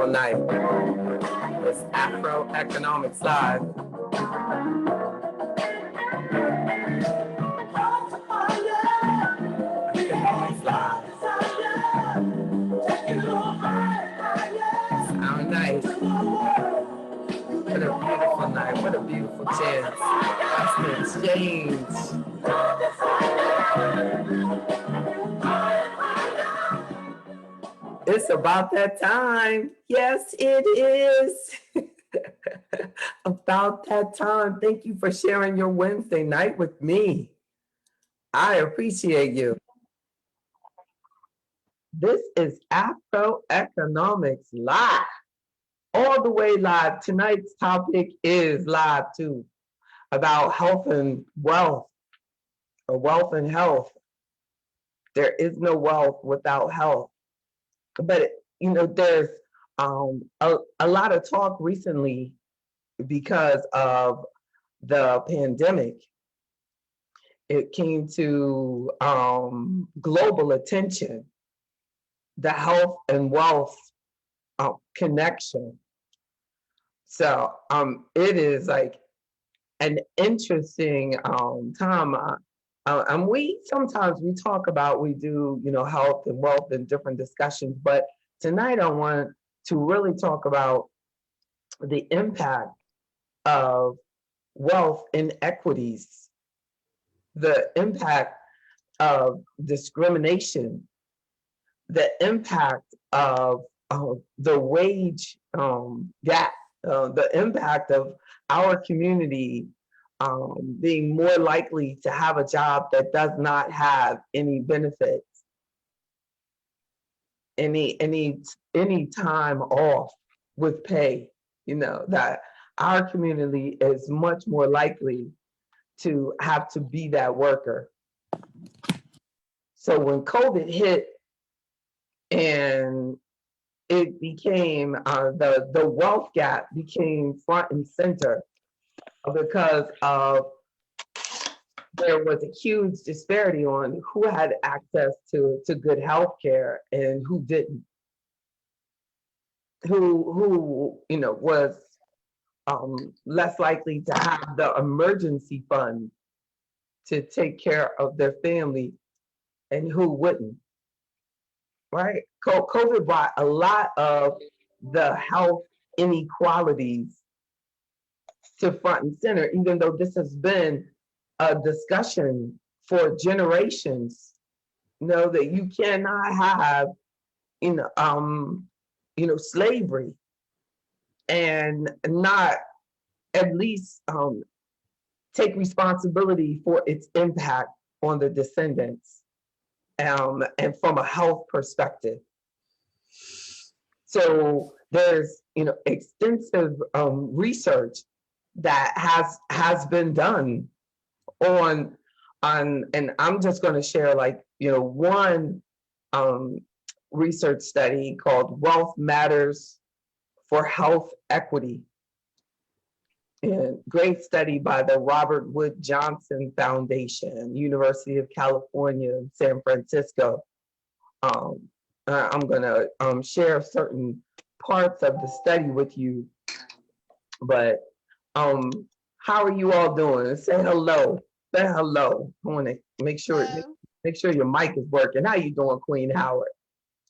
night. It's AfroEconomics Live. Economics Live. Sound nice. What a beautiful night. What a beautiful chance. That's the exchange. It's about that time. Yes, it is. About that time. Thank you for sharing your Wednesday night with me. I appreciate you. This is AfroEconomics Live. All the way live. Tonight's topic is live too, about health and wealth, or wealth and health. There is no wealth without health. But there's a lot of talk recently because of the pandemic. It came to global attention, the health and wealth connection. So it is like an interesting time. And sometimes we talk about, we do, health and wealth and different discussions, but tonight I want to really talk about the impact of wealth inequities, the impact of discrimination, the impact of the wage gap, the impact of our community being more likely to have a job that does not have any benefits, any time off with pay, that our community is much more likely to have to be that worker. So when COVID hit and it became, the wealth gap became front and center because of there was a huge disparity on who had access to good health care and who didn't. Who was less likely to have the emergency fund to take care of their family and who wouldn't, right? COVID brought a lot of the health inequalities to front and center, even though this has been a discussion for generations. That you cannot have, slavery and not at least take responsibility for its impact on the descendants, and from a health perspective. So there's extensive research that has been done on, and I'm just going to share one research study called Wealth Matters for Health Equity. And great study by the Robert Wood Johnson Foundation, University of California, San Francisco. I'm going to share certain parts of the study with you. But how are you all doing? Say hello. Say hello. I want to make sure your mic is working. How you doing, Queen Howard?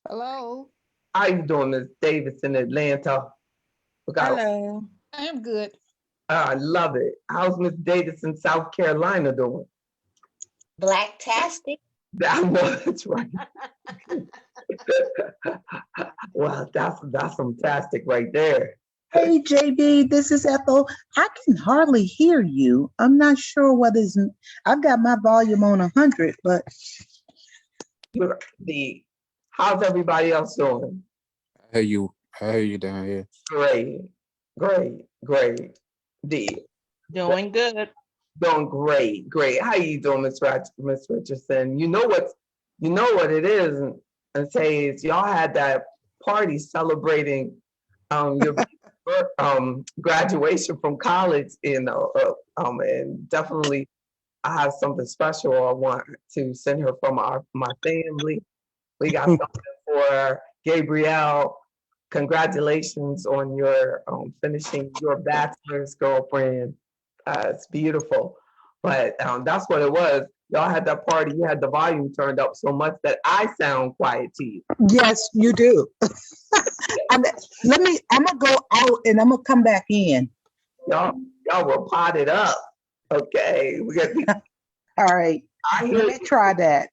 Hello. How you doing, Ms. Davis in Atlanta? Hello. I am good. I love it. How's Miss Davis in South Carolina doing? Blacktastic. I know, that's right. Well, that's fantastic right there. Hey, JB, this is Ethel. I can hardly hear you. I'm not sure what is. I've got my volume on 100, but. How's everybody else doing? I hear you down here. Great. Doing good. Doing great. How you doing, Miss Richardson? You know what it is, and say is y'all had that party celebrating your graduation from college, and definitely I have something special I want to send her from my family. We got something for Gabrielle Congratulations on your finishing your bachelor's, girlfriend. It's beautiful. But that's what it was. Y'all had that party. You had the volume turned up so much that I sound quiet to you. Yes, you do. I'm gonna go out and I'm gonna come back in. Y'all were potted up. Okay. We got All right. I hear Let me try that.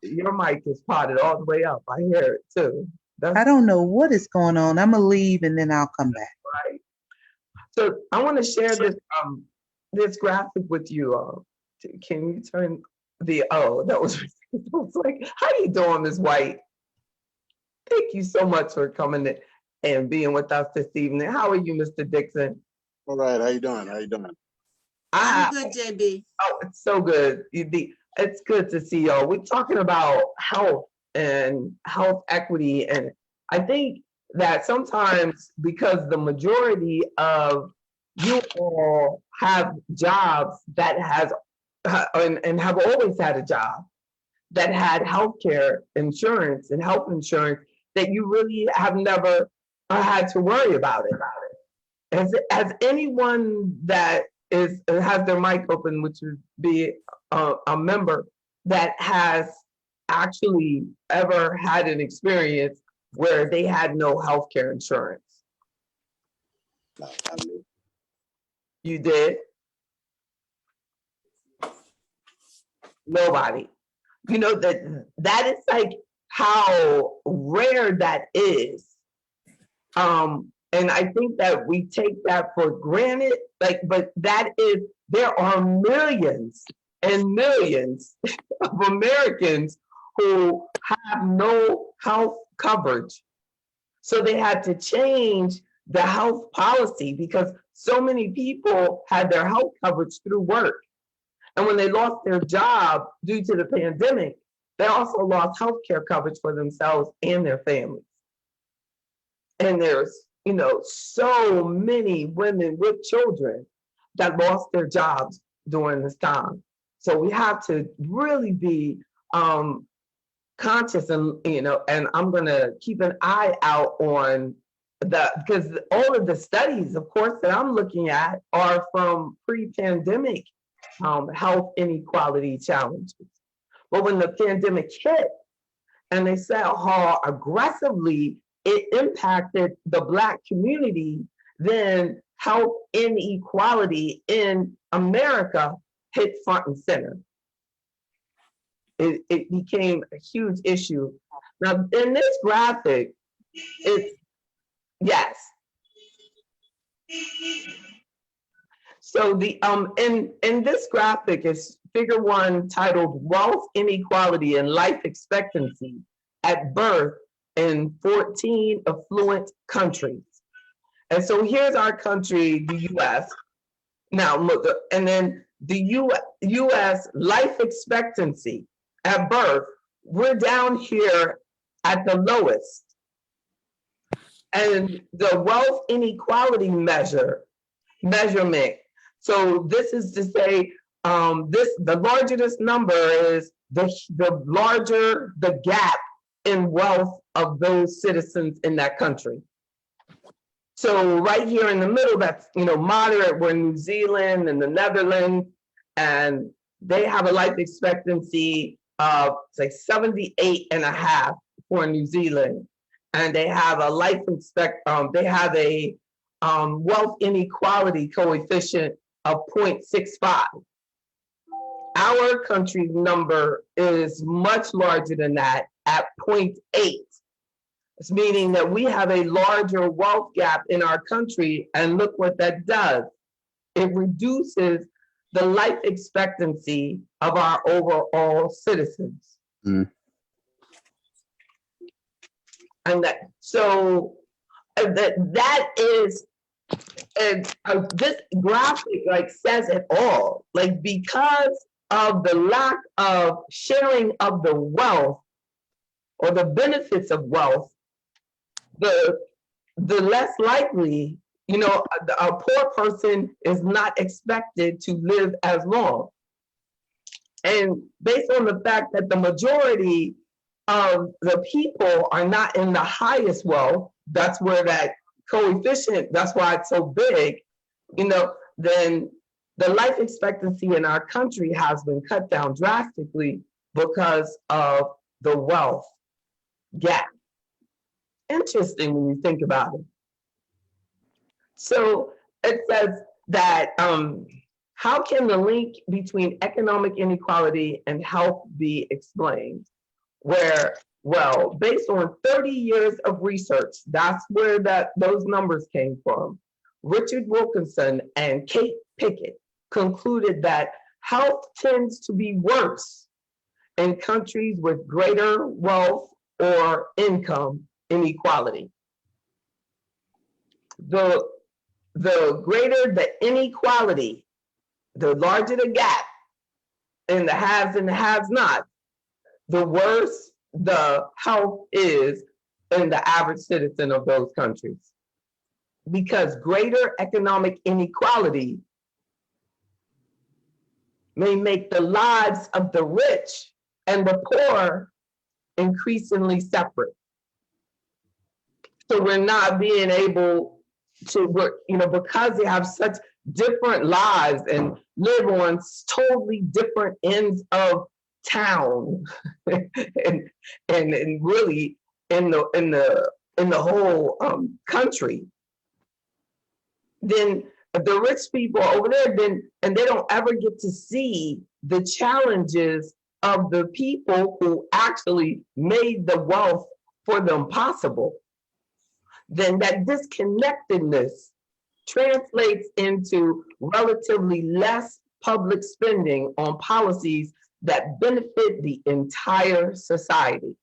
your mic is potted all the way up. I hear it too. That's I don't know what is going on. I'm gonna leave and then I'll come back. right. So I want to share this graphic with you. Can you turn that was like, how you doing, Ms. White? Thank you so much for coming and being with us this evening. How are you, Mr. Dixon? All right, how you doing? I'm good, JB. Oh, it's so good. It's good to see y'all. We're talking about health and health equity. And I think that sometimes because the majority of you all have jobs that and have always had a job that had healthcare insurance and health insurance, that you really have never had to worry about it. As anyone that has their mic open, which would be a member that has actually ever had an experience where they had no healthcare insurance? You did? Nobody. You know, that is like how rare that is. And I think that we take that for granted, but there are millions and millions of Americans who have no health coverage. So they had to change the health policy because so many people had their health coverage through work. And when they lost their job due to the pandemic, they also lost healthcare coverage for themselves and their families. And there's, so many women with children that lost their jobs during this time. So we have to really be conscious and I'm gonna keep an eye out on because all of the studies, of course, that I'm looking at are from pre-pandemic health inequality challenges. But when the pandemic hit and they saw how aggressively it impacted the Black community, then health inequality in America hit front and center. It became a huge issue. Now, in this graphic, yes. So the in this graphic is figure 1 titled Wealth Inequality and Life Expectancy at Birth in 14 affluent countries. And so here's our country, the US. Now look, and then the US life expectancy at birth, we're down here at the lowest. And the wealth inequality measurement. So this is to say, the larger this number is, the larger the gap in wealth of those citizens in that country. So right here in the middle, that's moderate. We're New Zealand and the Netherlands, and they have a life expectancy of say 78.5 for New Zealand, and they have a wealth inequality coefficient of 0.65. Our country's number is much larger than that at 0.8. It's meaning that we have a larger wealth gap in our country, and look what that does. It reduces the life expectancy of our overall citizens. Mm. And that is, this graphic says it all. Because of the lack of sharing of the wealth or the benefits of wealth, the less likely, a poor person is not expected to live as long. And based on the fact that the majority of the people are not in the highest wealth, that's where that coefficient, that's why it's so big, then the life expectancy in our country has been cut down drastically because of the wealth gap. Interesting when you think about it. So it says that how can the link between economic inequality and health be explained? Where, well, based on 30 years of research, that's where those numbers came from. Richard Wilkinson and Kate Pickett concluded that health tends to be worse in countries with greater wealth or income inequality. The greater the inequality, the larger the gap in the haves and the have-nots, the worse the health is in the average citizen of those countries. Because greater economic inequality may make the lives of the rich and the poor increasingly separate. So we're not being able to, because they have such different lives and live on totally different ends of town, and really in the whole country, then the rich people over there, and they don't ever get to see the challenges of the people who actually made the wealth for them possible. Then that disconnectedness translates into relatively less public spending on policies that benefit the entire society.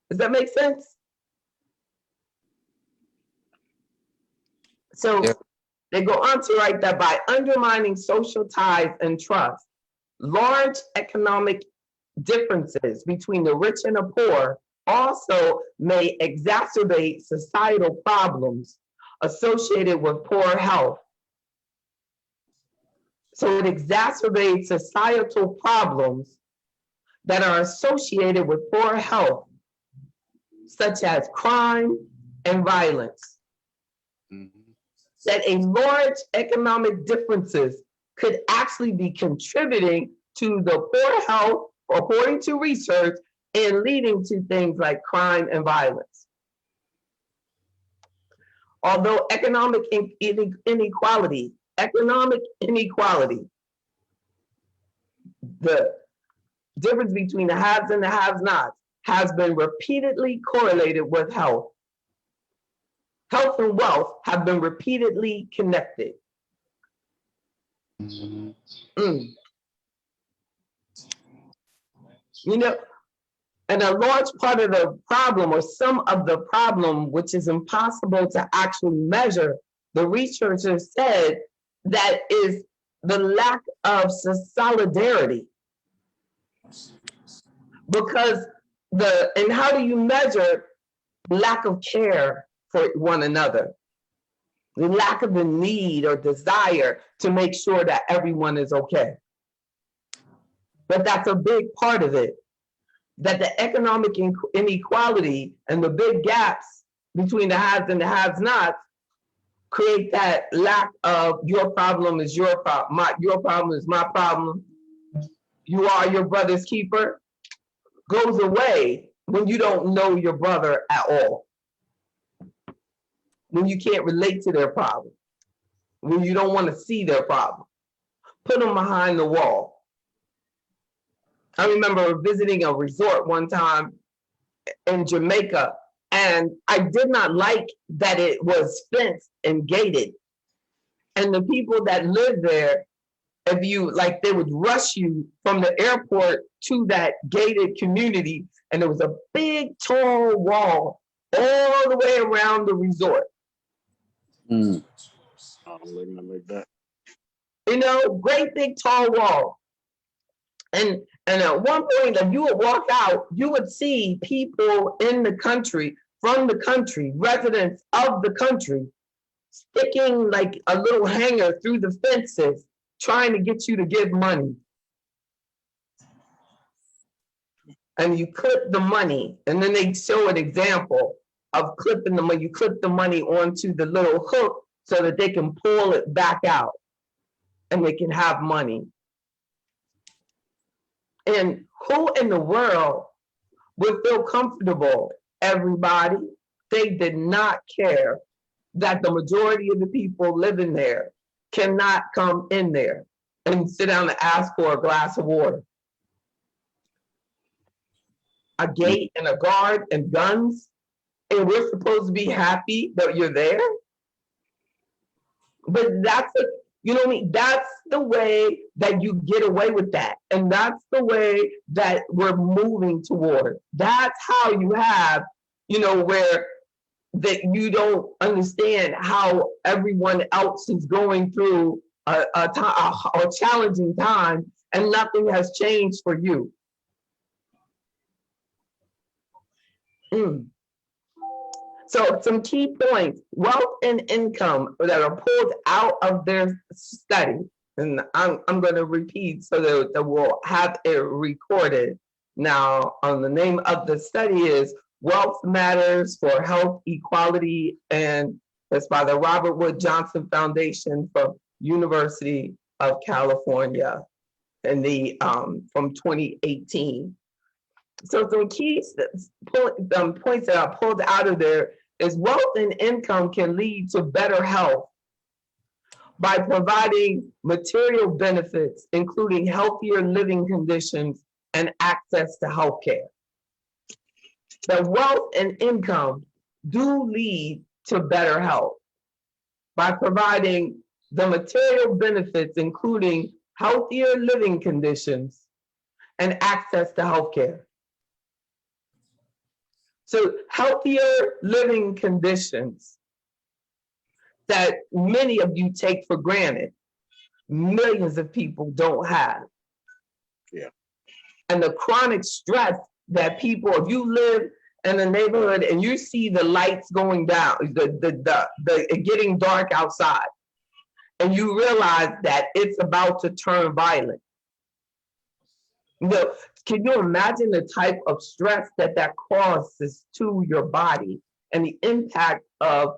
Does that make sense? So Yeah. they go on to write that by undermining social ties and trust, large economic differences between the rich and the poor also may exacerbate societal problems associated with poor health. So it exacerbates societal problems that are associated with poor health, such as crime and violence. That a large economic differences could actually be contributing to the poor health, according to research, and leading to things like crime and violence. Although economic inequality, the difference between the haves and the have-nots has been repeatedly correlated with health. Health and wealth have been repeatedly connected. And a large part of the problem, or some of the problem, which is impossible to actually measure, the researchers said that is the lack of solidarity. Because and how do you measure lack of care for one another? The lack of the need or desire to make sure that everyone is okay. But that's a big part of it. That the economic inequality and the big gaps between the haves and the have-nots create that lack of your problem is your problem, your problem is my problem, you are your brother's keeper, goes away when you don't know your brother at all. When you can't relate to their problem, when you don't want to see their problem, put them behind the wall. I remember visiting a resort one time in Jamaica, and I did not like that it was fenced and gated. And the people that lived there, if you like, they would rush you from the airport to that gated community, and there was a big tall wall all the way around the resort. Great big tall wall. And at one point, if you would walk out, you would see people in the country, from the country, residents of the country, sticking like a little hanger through the fences, trying to get you to give money. and you clip the money, and then they show an example of clipping the money. You clip the money onto the little hook so that they can pull it back out and they can have money. And who in the world would feel comfortable? Everybody. They did not care that the majority of the people living there cannot come in there and sit down and ask for a glass of water. A gate and a guard and guns, and we're supposed to be happy that you're there? But that's a, you know what I mean? That's the way that you get away with that. And that's the way that we're moving toward. That's how you have, you know, where that you don't understand how everyone else is going through a challenging time and nothing has changed for you. So some key points: wealth and income that are pulled out of their study. And I'm going to repeat so that we'll have it recorded. Now, the name of the study is Wealth Matters for Health, Equality, and it's by the Robert Wood Johnson Foundation from University of California in the from 2018. So some key points that I pulled out of there is wealth and income can lead to better health by providing material benefits, including healthier living conditions and access to healthcare. The wealth and income do lead to better health by providing the material benefits, including healthier living conditions and access to healthcare. So healthier living conditions that many of you take for granted, millions of people don't have. Yeah. And the chronic stress that people, if you live in a neighborhood and you see the lights going down, the getting dark outside, and you realize that it's about to turn violent. You know, can you imagine the type of stress that that causes to your body and the impact of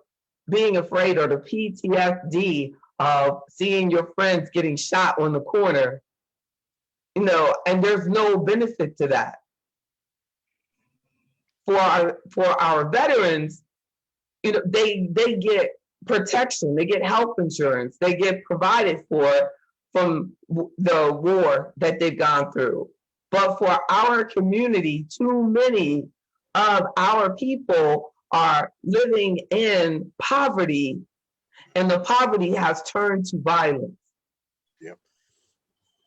being afraid, or the PTSD of seeing your friends getting shot on the corner, you know, and there's no benefit to that. For our veterans, you know, they get protection, they get health insurance, they get provided for from the war that they've gone through. But for our community, too many of our people are living in poverty, and the poverty has turned to violence. Yep.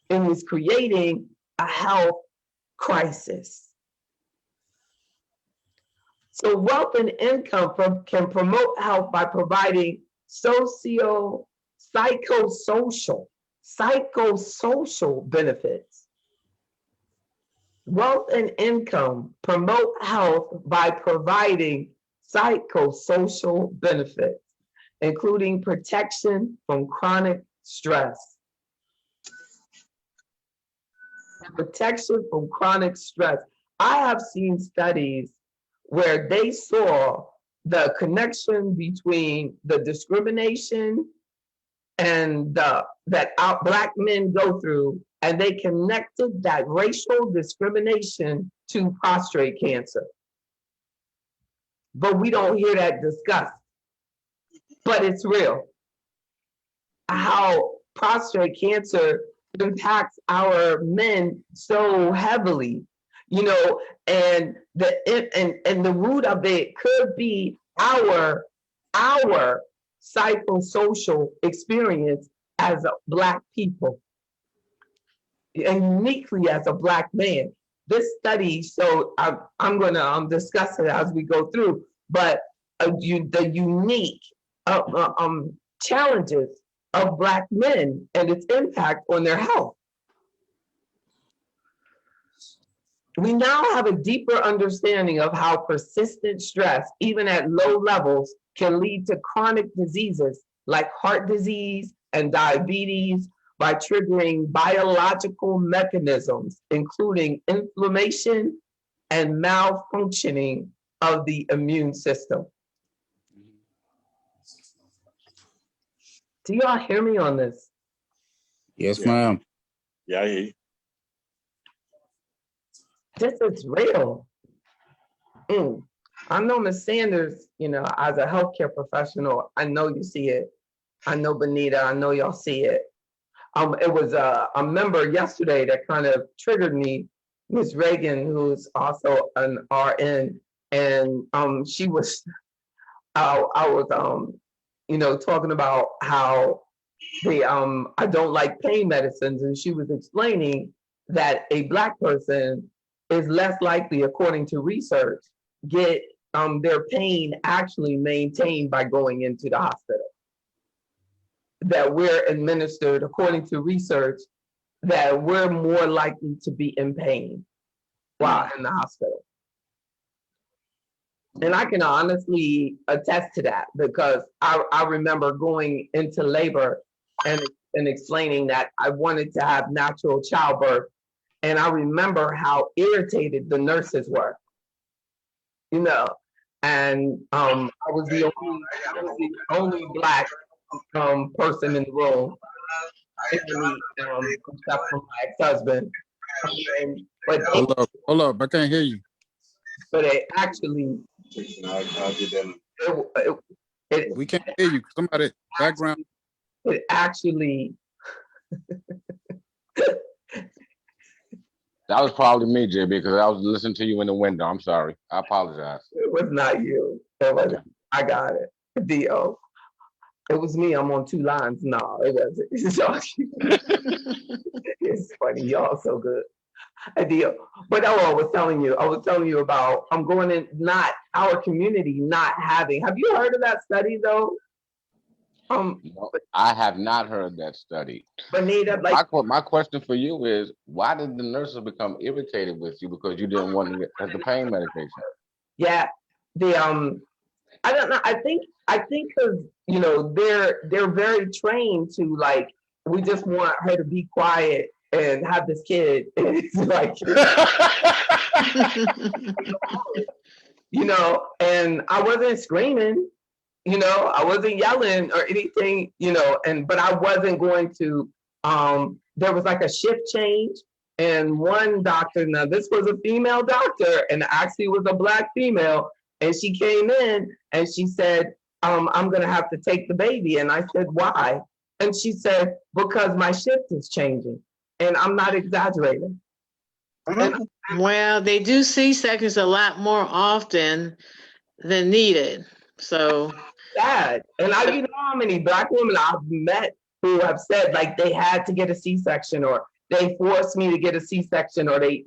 And is creating a health crisis. So wealth and income can promote health by providing psychosocial benefits. Wealth and income promote health by providing psychosocial benefits, including protection from chronic stress. Protection from chronic stress. I have seen studies where they saw the connection between the discrimination and that Black men go through, and they connected that racial discrimination to prostate cancer. But we don't hear that discussed. But it's real. How prostate cancer impacts our men so heavily, you know, and the root of it could be our psychosocial experience as a Black people, and uniquely as a Black man. This study, so I'm going to discuss it as we go through, but the unique challenges of Black men and its impact on their health. We now have a deeper understanding of how persistent stress, even at low levels, can lead to chronic diseases like heart disease and diabetes by triggering biological mechanisms, including inflammation and malfunctioning of the immune system. Do y'all hear me on this? Yes, Yeah. ma'am. Yeah, I hear you. This is real. I know Ms. Sanders, as a healthcare professional, I know you see it. I know Benita, I know y'all see it. It was a member yesterday that kind of triggered me, Ms. Reagan, who's also an RN, and she was, I was, talking about how I don't like pain medicines, and she was explaining that a Black person is less likely, according to research, get their pain actually maintained by going into the hospital. That we're administered, according to research, that we're more likely to be in pain while in the hospital. And I can honestly attest to that because I remember going into labor and explaining that I wanted to have natural childbirth. And I remember how irritated the nurses were, and I was the only Black person in the room, except for my ex-husband. But Hold up, I can't hear you. it actually, I'll get them. We can't hear you. Somebody background. It actually. That was probably me, JB, because I was listening to you in the window. I'm sorry. I apologize. It was not you. It wasn't. Okay. I got it. Dio. It was me. I'm on two lines. No, it wasn't. It's funny. Y'all so good. Dio. But I was telling you about I'm going in, not our community not having. Have you heard of that study though? No, I have not heard that study. Benita, My question for you is, why did the nurses become irritated with you because you didn't want to get the pain medication? Yeah, I don't know. I think because they're very trained to like. We just want her to be quiet and have this kid. And it's like, and I wasn't screaming. I wasn't yelling or anything, but I wasn't going to, there was like a shift change and one doctor, now this was a female doctor and actually was a Black female. And she came in and she said, I'm going to have to take the baby. And I said, why? And she said, because my shift is changing. And I'm not exaggerating. Well, they do C-sections a lot more often than needed. So sad. And you know how many Black women I've met who have said like they had to get a C-section or they forced me to get a C-section or they,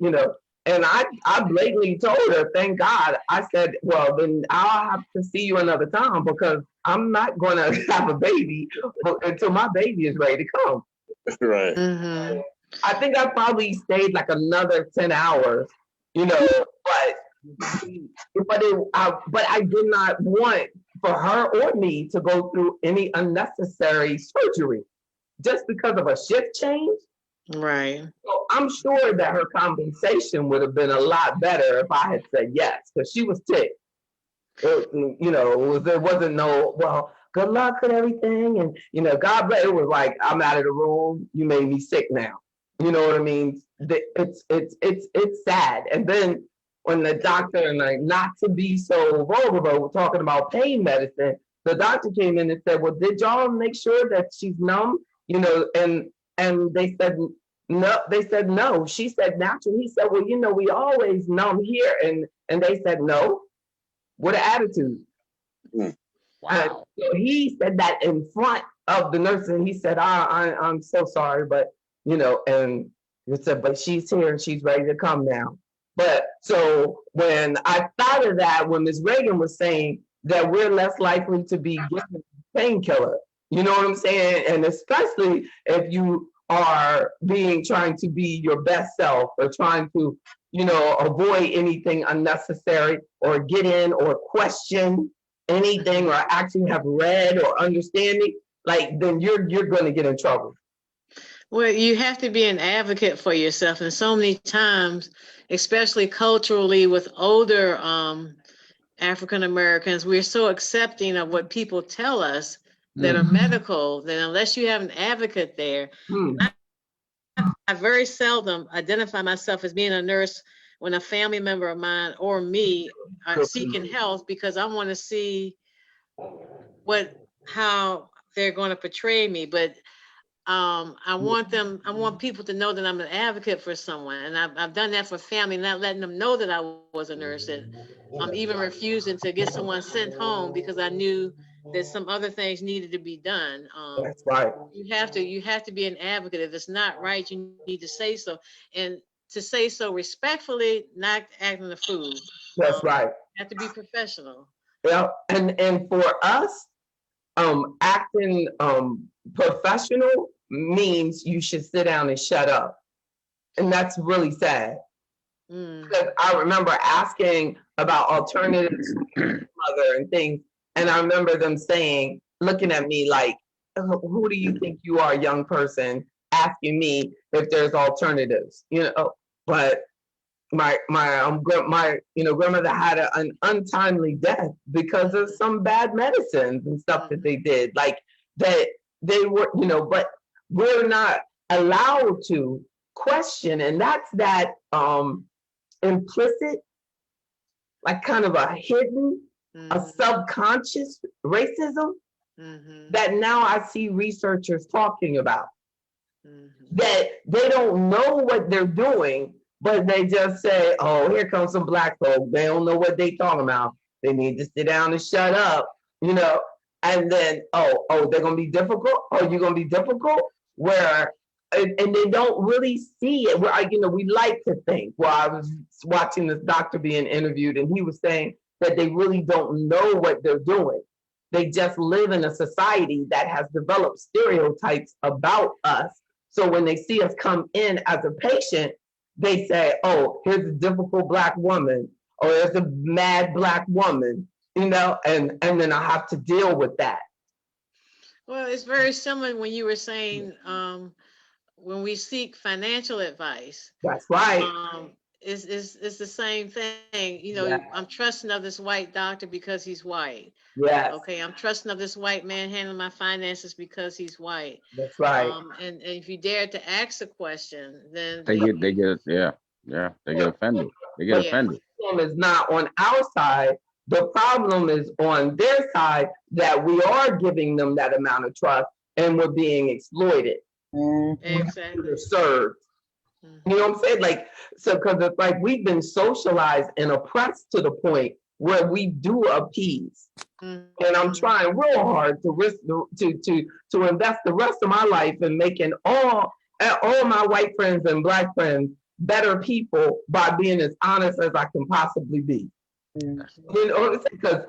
and I blatantly told her, thank God. I said, well, then I'll have to see you another time because I'm not going to have a baby until my baby is ready to come. Right. Mm-hmm. I think I probably stayed like another 10 hours, but I did not want for her or me to go through any unnecessary surgery just because of a shift change. Right. So I'm sure that her compensation would have been a lot better if I had said yes, because she was ticked. There wasn't no, well, good luck with everything. And, God bless. It was like, I'm out of the room. You made me sick now. You know what I mean? It's sad. And then when the doctor, and like not to be so vulnerable, we're talking about pain medicine, the doctor came in and said, well, did y'all make sure that she's numb? And they said, no, no. She said, natural. He said, well, we always numb here. And they said, no. What an attitude. Wow. So he said that in front of the nurse, and he said, I'm so sorry, but, and he said, but she's here and she's ready to come now. But so when I thought of that, when Ms. Reagan was saying that we're less likely to be given a painkiller, you know what I'm saying? And especially if you are trying to be your best self or trying to, avoid anything unnecessary or get in or question anything or actually have read or understanding, like then you're going to get in trouble. Well, you have to be an advocate for yourself. And so many times, especially culturally with older African Americans, we're so accepting of what people tell us that are medical, that unless you have an advocate there, I very seldom identify myself as being a nurse when a family member of mine or me are seeking health, because I want to see how they're going to portray me. But I want people to know that I'm an advocate for someone. And I've done that for family, not letting them know that I was a nurse. And I'm even refusing to get someone sent home because I knew that some other things needed to be done. That's right. You have to be an advocate. If it's not right, you need to say so. And to say so respectfully, not acting a fool. That's right. You have to be professional. Yeah, and for us, acting professional means you should sit down and shut up. And that's really sad. Because I remember asking about alternatives to mother and things, and I remember them saying, looking at me like, who do you think you are, young person, asking me if there's alternatives, but my grandmother had an untimely death because of some bad medicines and stuff that they did, like that they were, but we're not allowed to question. And that's that implicit, like kind of a hidden, a subconscious racism that now I see researchers talking about. That they don't know what they're doing, but they just say, oh, here comes some black folk. They don't know what they talking about. They need to sit down and shut up, and then, oh, they're going to be difficult. Oh, you're going to be difficult? And they don't really see it. We like to think. Well, I was watching this doctor being interviewed, and he was saying that they really don't know what they're doing. They just live in a society that has developed stereotypes about us. So when they see us come in as a patient, they say, oh, here's a difficult black woman, or there's a mad black woman, and then I have to deal with that. Well, it's very similar when you were saying, when we seek financial advice. That's right. It's the same thing. Yeah. I'm trusting of this white doctor because he's white. Yes. Okay, I'm trusting of this white man handling my finances because he's white. That's right. And if you dare to ask a question, then they get offended. They get offended. The problem is not on our side. The problem is on their side, that we are giving them that amount of trust and we're being exploited. Exactly. We're served. You know what I'm saying? Because it's like we've been socialized and oppressed to the point where we do appease. And I'm trying real hard to invest the rest of my life in making all my white friends and black friends better people by being as honest as I can possibly be. Because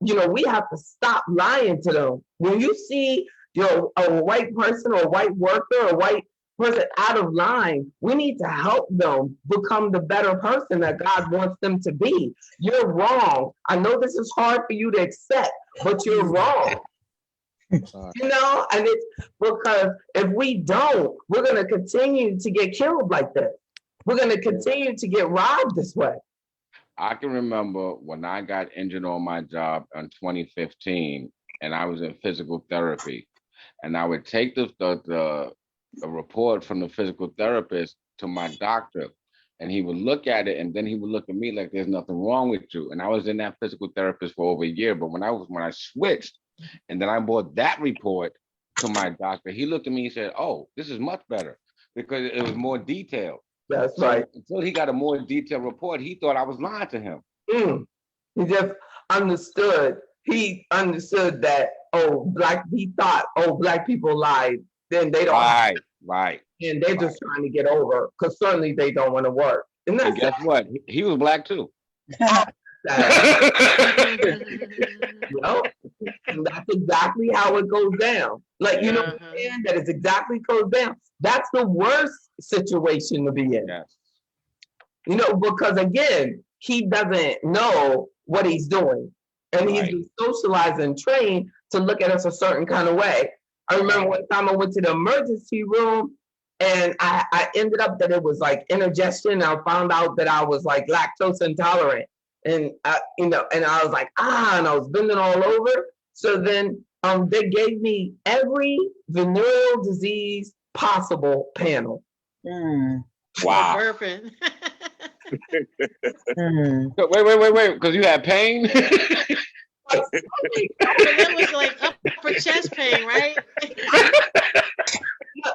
we have to stop lying to them. When you see a white person or a white worker or a white person out of line, we need to help them become the better person that God wants them to be. You're wrong. I know this is hard for you to accept, but you're wrong. And it's because if we don't, we're going to continue to get killed like this. We're going to continue to get robbed this way. I can remember when I got injured on my job in 2015, and I was in physical therapy, and I would take the report from the physical therapist to my doctor, and he would look at it, and then he would look at me like there's nothing wrong with you. And I was in that physical therapist for over a year, but when I switched, and then I brought that report to my doctor, he looked at me and said, oh, this is much better because it was more detailed. That's right. Until he got a more detailed report, he thought I was lying to him. He just understood. He understood that, he thought, black people lied. Then they don't. Right. And they're just trying to get over, because certainly they don't want to work. And guess what? He was black too. And that's exactly how it goes down. That is exactly goes down. That's the worst situation to be in. Yes. Because again, he doesn't know what he's doing. And he's been socialized and trained to look at us a certain kind of way. I remember one time I went to the emergency room and I ended up that it was like indigestion. I found out that I was like lactose intolerant. And and I was like, and I was bending all over. So then they gave me every venereal disease possible panel. Wow. Burping. Wait, because you had pain? But that was like upper chest pain, right?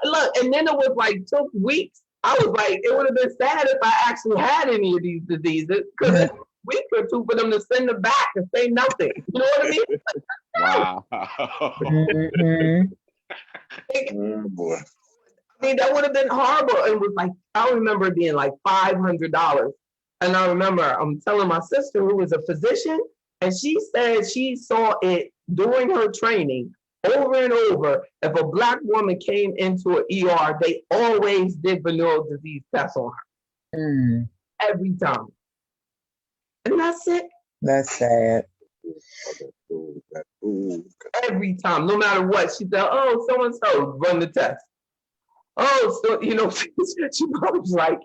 Look, and then it was like took weeks. I was like, it would have been sad if I actually had any of these diseases, because it took a week or two for them to send them back and say nothing. You know what I mean? Wow. Oh, boy. I mean, that would have been horrible. It was like, I remember it being like $500. And I remember I'm telling my sister, who was a physician, and she said she saw it during her training over and over. If a Black woman came into an ER, they always did venereal disease tests on her. Every time. And that's it. That's sad. Every time, no matter what. She said, oh, so-and-so, run the test. Oh, so, she probably was like,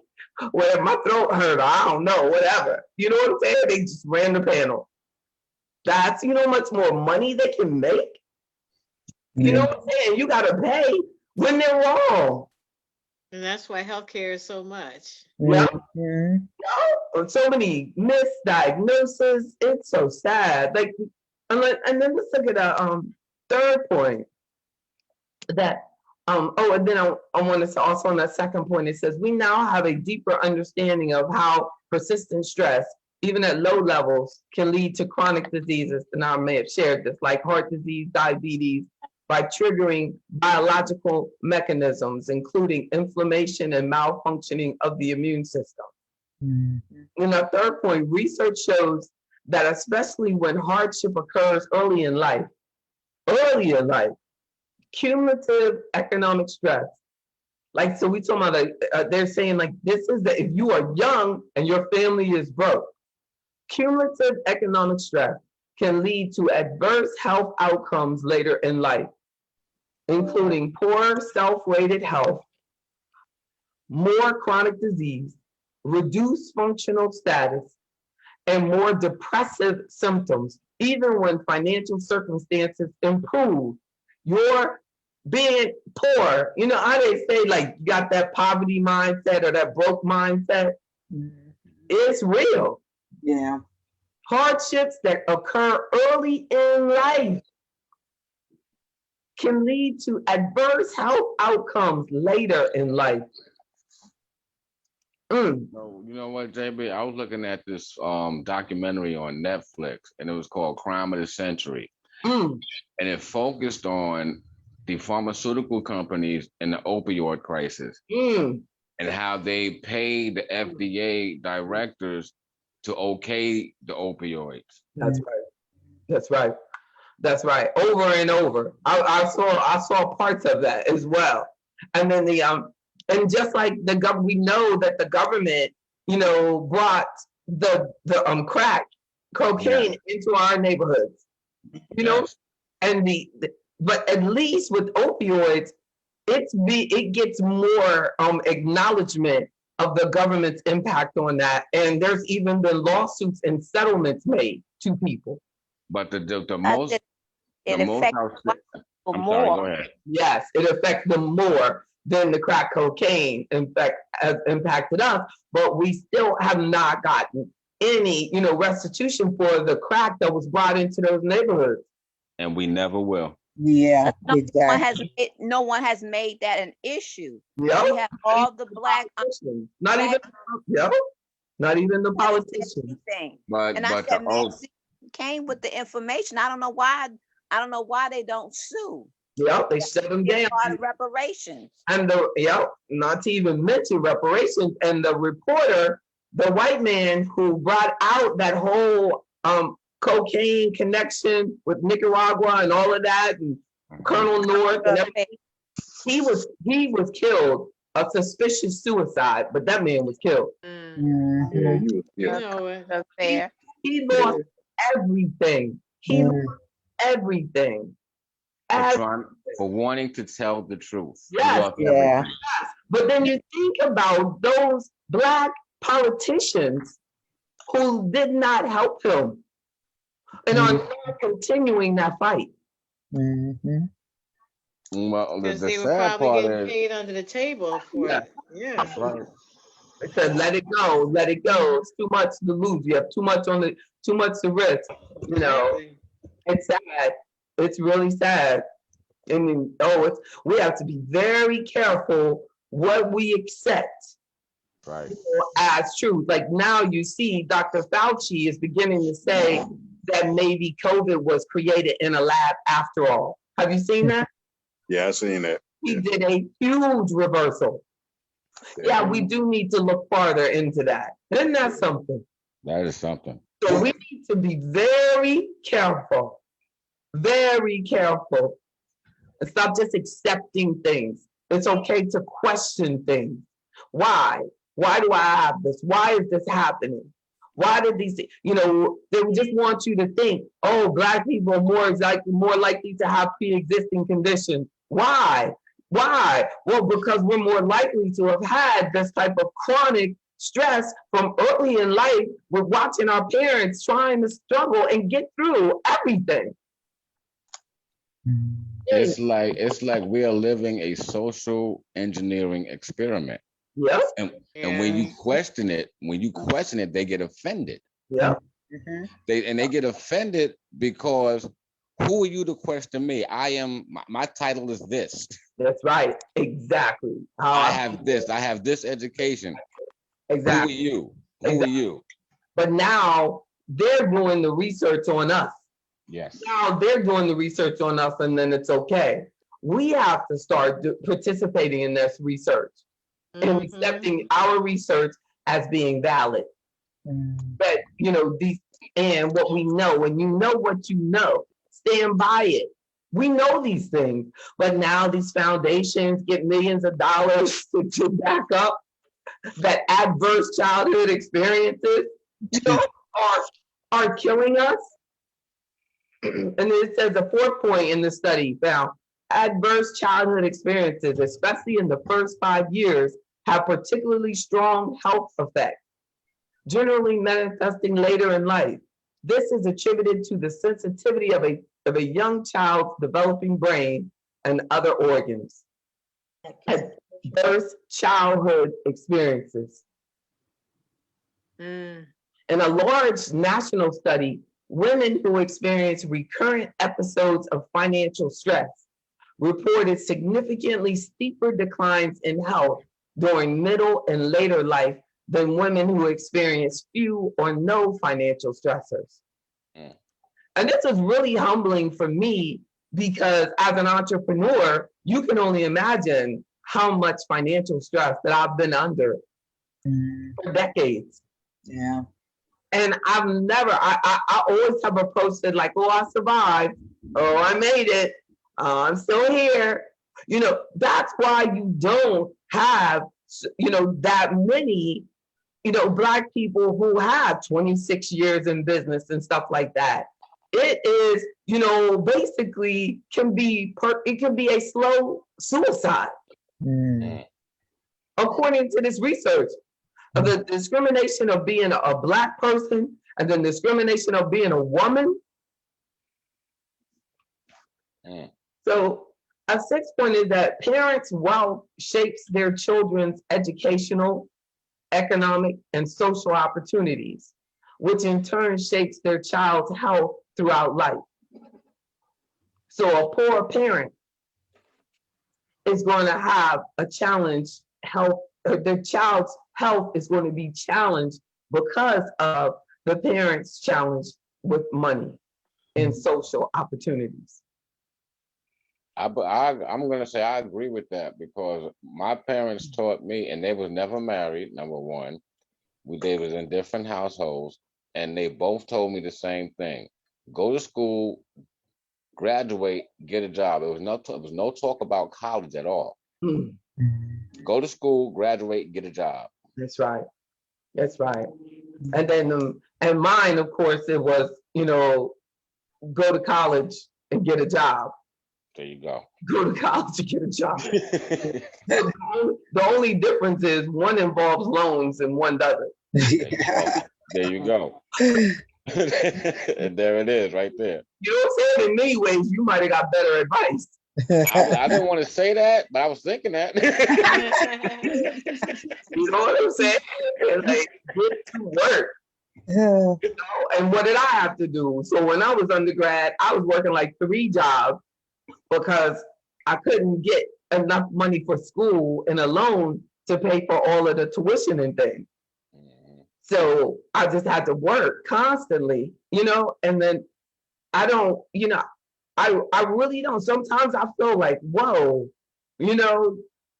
well, my throat hurt, I don't know, whatever. You know what I'm saying? They just ran the panel. That's, how much more money they can make? You know what I'm saying? You got to pay when they're wrong. And that's why healthcare is so much. Yeah. So many misdiagnoses. It's so sad. Like, and then let's look at a third point that and then I want to also on that second point, it says we now have a deeper understanding of how persistent stress, even at low levels, can lead to chronic diseases. And I may have shared this, like heart disease, diabetes, by triggering biological mechanisms, including inflammation and malfunctioning of the immune system. In our third point, research shows that especially when hardship occurs early in life, cumulative economic stress. Like, so we talking about, they're saying like, this is if you are young and your family is broke, cumulative economic stress can lead to adverse health outcomes later in life, including poor self-rated health, more chronic disease, reduced functional status, and more depressive symptoms, even when financial circumstances improve. You're being poor, how they say, like, you got that poverty mindset or that broke mindset. It's real. Yeah. Hardships that occur early in life can lead to adverse health outcomes later in life. So, you know what, JB? I was looking at this documentary on Netflix, and it was called Crime of the Century. And it focused on the pharmaceutical companies and the opioid crisis and how they paid the FDA directors to okay the opioids. That's right. Over and over. I saw parts of that as well. And then and just like the government, we know that the government, brought the crack cocaine into our neighborhoods. And but at least with opioids, it gets more acknowledgement of the government's impact on that, and there's even been lawsuits and settlements made to people. But the most, the most, I'm sorry, go ahead. Yes, it affects them more than the crack cocaine, in fact, has impacted us, but we still have not gotten any, restitution for the crack that was brought into those neighborhoods. And we never will. Yeah, exactly. No one has made that an issue. Yep. We have all the black, not even the politicians. But I said Maxine came with the information. I don't know why they don't sue. Yep, they shut them down. Reparations. And not to even mention reparations. And the reporter, the white man who brought out that whole cocaine connection with Nicaragua and all of that, and Colonel North and everything, he was killed, a suspicious suicide, but that man was killed. That's fair. He lost everything. He lost everything. as for wanting to tell the truth. Yes. Yeah. But then you think about those Black politicians who did not help him and are now continuing that fight. Mhm. Well, Because the they were sad probably part getting is, paid under the table for it. Yeah. that's right. They said, let it go, let it go. It's too much to lose. You have too much to risk. You know, Exactly. it's sad. It's really sad. I mean, we have to be very careful what we accept Right. as truth. Like now you see Dr. Fauci is beginning to say that maybe COVID was created in a lab after all. Have you seen that? Yeah, I seen that. He did a huge reversal. Yeah, we do need to look farther into that. Isn't that something? That is something. So we need to be very careful and stop just accepting things. It's okay to question things. Why? Why do I have this? Why is this happening? Why did these, they just want you to think, oh, Black people are more likely to have pre-existing conditions. Why? Why? Well, because we're more likely to have had this type of chronic stress from early in life with watching our parents trying to struggle and get through everything. It's like we are living a social engineering experiment. Yep. And when you question it, they get offended. Yep. They get offended because who are you to question me? My title is this. That's right. Exactly. I have this education. Exactly. Who are you? But now they're doing the research on us. Yes. Now they're doing the research on us, and then it's okay. We have to start participating in this research and accepting our research as being valid. But and what we know, when you know what you know, stand by it. We know these things, but now these foundations get millions of dollars to back up that adverse childhood experiences, are killing us. And it says the fourth point in the study found adverse childhood experiences, especially in the first 5 years, have particularly strong health effects, generally manifesting later in life. This is attributed to the sensitivity of a young child's developing brain and other organs. Adverse childhood experiences. In a large national study, women who experience recurrent episodes of financial stress reported significantly steeper declines in health during middle and later life than women who experience few or no financial stressors. And this is really humbling for me because as an entrepreneur, you can only imagine how much financial stress that I've been under for decades. Yeah. And I've never, I always have approached it like, oh, I survived. Oh, I made it. I'm still here. That's why you don't have, that many, Black people who have 26 years in business and stuff like that. It is, basically it can be a slow suicide. According to this research, the discrimination of being a Black person and the discrimination of being a woman. So a sixth point is that parents' wealth shapes their children's educational, economic, and social opportunities, which in turn shapes their child's health throughout life. So a poor parent is going to have a challenge health, their child's health is going to be challenged because of the parents' challenge with money and social opportunities. I'm going to say I agree with that because my parents taught me, and they was never married, number one. They was in different households, and they both told me the same thing. Go to school, graduate, get a job. There was no talk about college at all. Go to school, graduate, get a job. That's right. That's right. And then, and mine, of course, it was, go to college and get a job. There you go. Go to college to get a job. The only difference is one involves loans and one doesn't. There you go. And there it is, right there. You know what I'm saying? In many ways, you might have got better advice. I didn't want to say that, but I was thinking that. You know what I'm saying? Like, get to work. You know? And what did I have to do? So when I was undergrad, I was working like 3 jobs because I couldn't get enough money for school and a loan to pay for all of the tuition and things. So I just had to work constantly, you know, and then I don't, you know, I really don't. Sometimes I feel like, whoa, you know,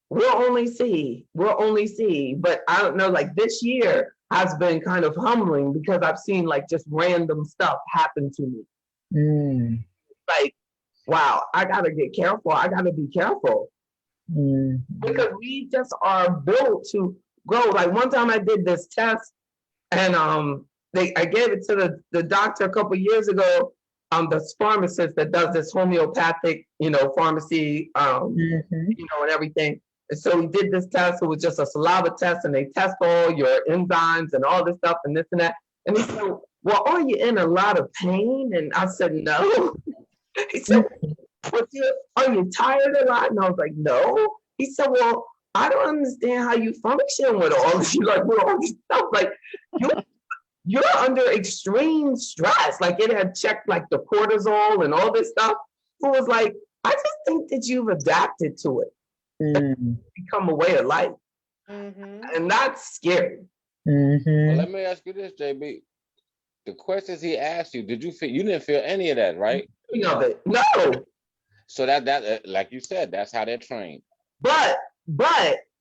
we'll only see. But I don't know, like this year has been kind of humbling because I've seen like just random stuff happen to me. Like, wow, I gotta get careful. I gotta be careful. Because we just are built to grow. Like one time I did this test and I gave it to the doctor a couple years ago. The pharmacist that does this homeopathic, you know, pharmacy, you know, and everything. And so we did this test. It was just a saliva test, and they test all your enzymes and all this stuff and this and that. And he said, "Well, are you in a lot of pain?" And I said, "No." He said, "Are you tired a lot?" And I was like, "No." He said, "Well, I don't understand how you function with all this, with all this stuff. Like you're under extreme stress." Like it had checked like the cortisol and all this stuff. It was like, I just think that you've adapted to it. Become a way of life. And that's scary. Well, let me ask you this, JB. The questions he asked you, did you feel, you didn't feel any of that, right? Of it. No. So that like you said, that's how they're trained. But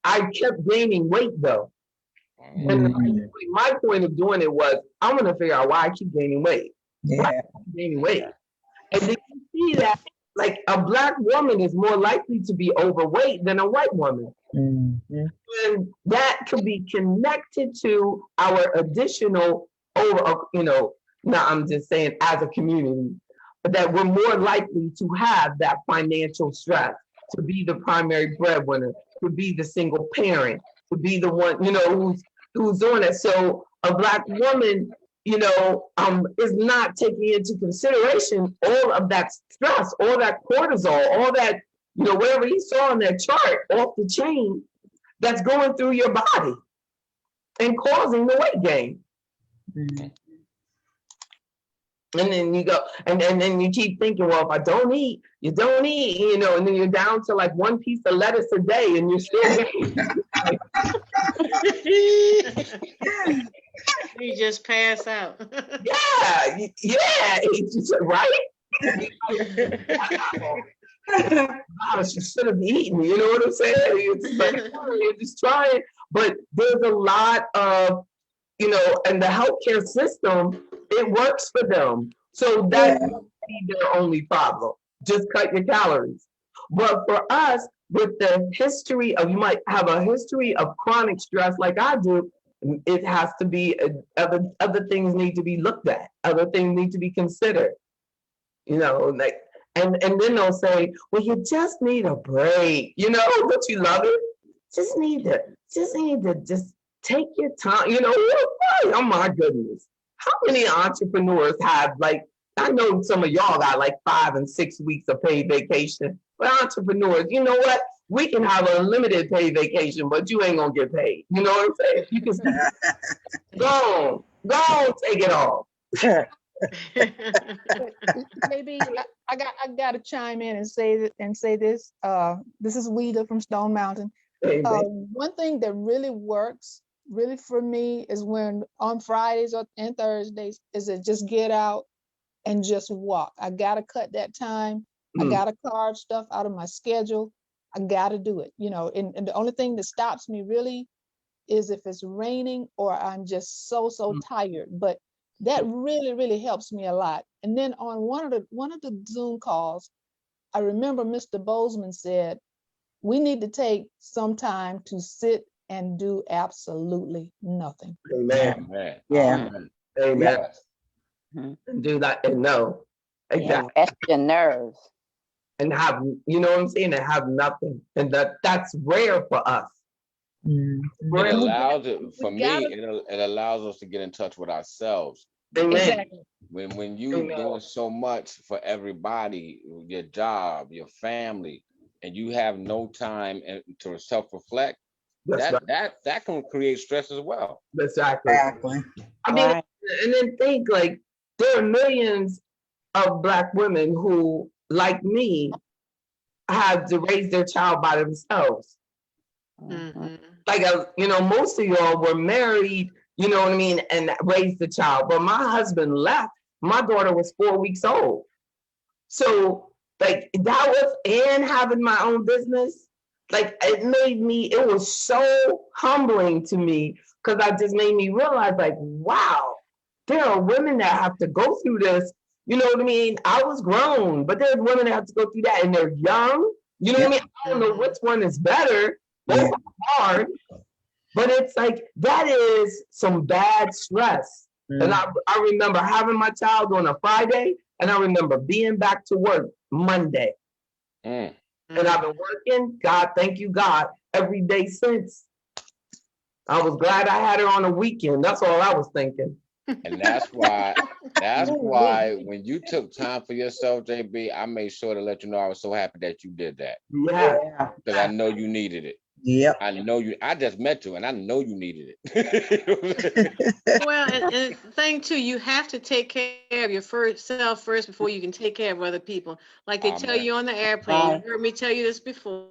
I kept gaining weight though. And my point of doing it was, I'm gonna figure out why I keep gaining weight. Why I keep gaining weight. And then you see that like a Black woman is more likely to be overweight than a white woman. And that could be connected to our additional you know, now I'm just saying as a community, but that we're more likely to have that financial stress, to be the primary breadwinner, to be the single parent, to be the one, you know, who's doing it. So a Black woman, you know, is not taking into consideration all of that stress, all that cortisol, all that, you know, whatever you saw on that chart off the chain that's going through your body and causing the weight gain. And then you go, and then you keep thinking, well, if I don't eat, you don't eat, you know, and then you're down to like 1 piece of lettuce a day and you're still You just pass out. Yeah, it's just, right? I should have eaten, you know what I'm saying? It's like, you're just trying, but there's a lot of, you know, and the healthcare system, it works for them. So that would be their only problem. Just cut your calories. But for us, with the history of, you might have a history of chronic stress like I do, it has to be, other things need to be looked at. Other things need to be considered. You know, like, and then they'll say, well, you just need a break. You know, don't you love it? Just need to take your time. You know, oh my goodness. How many entrepreneurs have, like, I know some of y'all got like 5 and 6 weeks of paid vacation, but entrepreneurs, you know what? We can have a limited paid vacation, but you ain't gonna get paid. You know what I'm saying? You can go on, take it off. Maybe I got to chime in and say this. This is Weeda from Stone Mountain. One thing that really works really for me is when on Fridays and Thursdays is to just get out and just walk. I gotta cut that time. I gotta carve stuff out of my schedule. I gotta do it, you know, and the only thing that stops me really is if it's raining or I'm just so tired. But that really helps me a lot. And then on one of the Zoom calls, I remember Mr. Bozeman said, we need to take some time to sit and do absolutely nothing. Amen. Yeah. Amen. Do that and no. Exactly. Rest your nerves. and have, you know what I'm saying, and have nothing. And that's rare for us. Mm. It allows it, for We me, gotta- it allows us to get in touch with ourselves. Amen. Exactly. When you Amen. doing so much for everybody, your job, your family, and you have no time to self-reflect, That's right. that can create stress as well. Exactly. Exactly. I mean, Right. and then think like there are millions of Black women who, like me, had to raise their child by themselves. Mhm. Like, you know, most of y'all were married, you know what I mean, and raised the child. But my husband left. My daughter was 4 weeks old. So, like, that was, and having my own business, like, it was so humbling to me because I just made me realize, like, wow, there are women that have to go through this. You know what I mean? I was grown, but there's women that have to go through that and they're young. You know what I mean? I don't know which one is better. Both Yeah. are hard, but it's like that is some bad stress. And I remember having my child on a Friday, and I remember being back to work Monday. Mm. And I've been working, God, thank you, God, every day since. I was glad I had her on a weekend. That's all I was thinking. And that's why when you took time for yourself, JB, I made sure to let you know I was so happy that you did that. Yeah. Yeah. Because I know you needed it. Yep. I just met you and I know you needed it. Well, and the thing too, you have to take care of your self first before you can take care of other people. Like they tell you on the airplane, Right. you heard me tell you this before,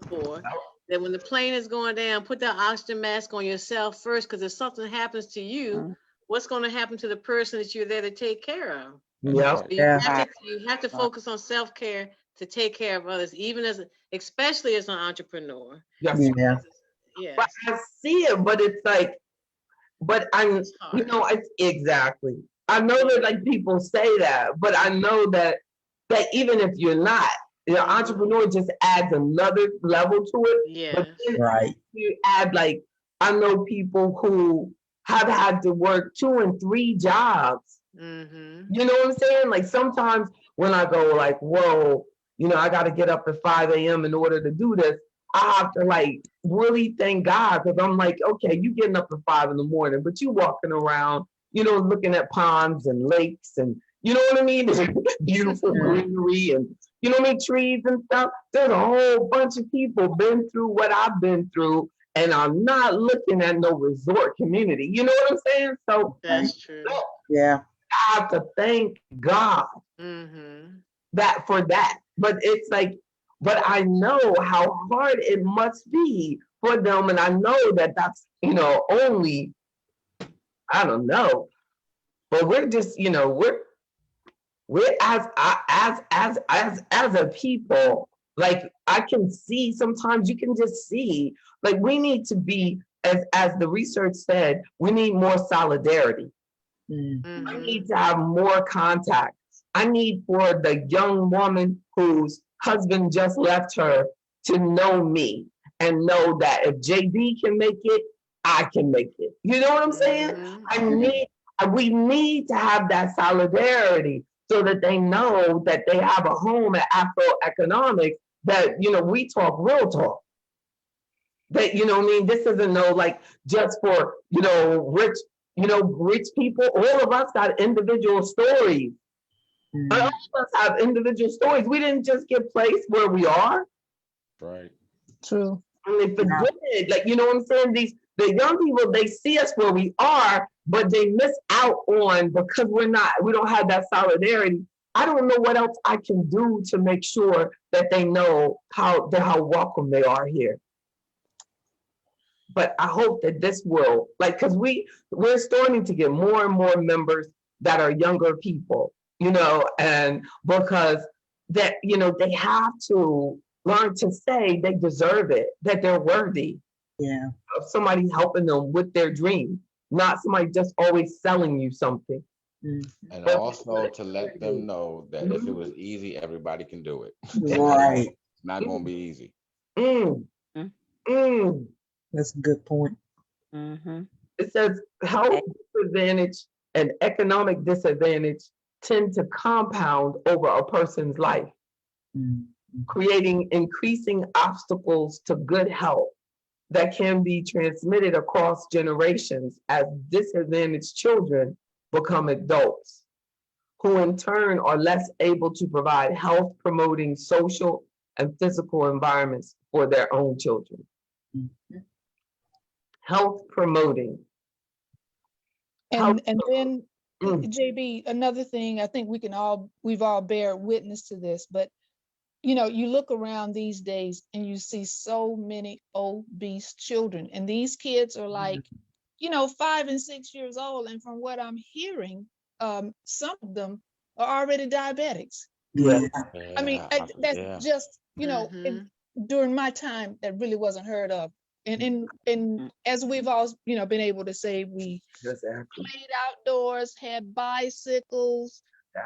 that when the plane is going down, put that oxygen mask on yourself first, because if something happens to you, what's going to happen to the person that you're there to take care of? Yeah. So Yeah. you have to focus on self-care to take care of others, especially as an entrepreneur. Yes. Yeah. Yes. But I see it, but it's like, but I'm, It's hard. you know, it's exactly. I know that like people say that, but I know that even if you're not, the entrepreneur just adds another level to it. Yes. But then Right. you add like, I know people who have had to work 2 and 3 jobs. Mm-hmm. You know what I'm saying? Like sometimes when I go like, whoa, you know, I got to get up at 5 a.m. in order to do this. I have to like really thank God, because I'm like, okay, you getting up at 5 in the morning, but you walking around, you know, looking at ponds and lakes and, you know what I mean? Beautiful greenery and, you know what I mean, trees and stuff. There's a whole bunch of people been through what I've been through, and I'm not looking at no resort community. You know what I'm saying? So That's true. Yeah. I have to thank God that for that. But it's like, but I know how hard it must be for them, and I know that that's, you know, only, I don't know, but we're just, you know, we're as a people, like I can see sometimes you can just see, like we need to be, as the research said, we need more solidarity. I need to have more contact. I need for the young woman whose husband just left her to know me and know that if JB can make it, I can make it. You know what I'm saying? We need to have that solidarity so that they know that they have a home at AfroEconomics, that, you know, we talk real talk. That, you know what I mean? This isn't no like just for, you know, rich people. All of us got individual stories. All of us have individual stories. We didn't just get placed where we are. Right. True. And they forget it. Like, you know what I'm saying? The young people, they see us where we are, but they miss out on, because we don't have that solidarity. I don't know what else I can do to make sure that they know how welcome they are here. But I hope that this will, like, because we're starting to get more and more members that are younger people, you know, and because that, you know, they have to learn to say they deserve it, that they're worthy of somebody helping them with their dream, not somebody just always selling you something. And also to let them know that if it was easy, everybody can do it. Right. It's not going to be easy. That's a good point. It says health disadvantage and economic disadvantage tend to compound over a person's life. creating increasing obstacles to good health that can be transmitted across generations as disadvantaged children become adults, who in turn are less able to provide health promoting social and physical environments for their own children. Health promoting. And then JB, another thing, I think we've all bear witness to this, but you know, you look around these days and you see so many obese children, and these kids are like, you know, 5 and 6 years old. And from what I'm hearing, some of them are already diabetics. Yeah. I mean, that's just, you know, during my time, that really wasn't heard of. And as we've all, you know, been able to say, we played outdoors, had bicycles,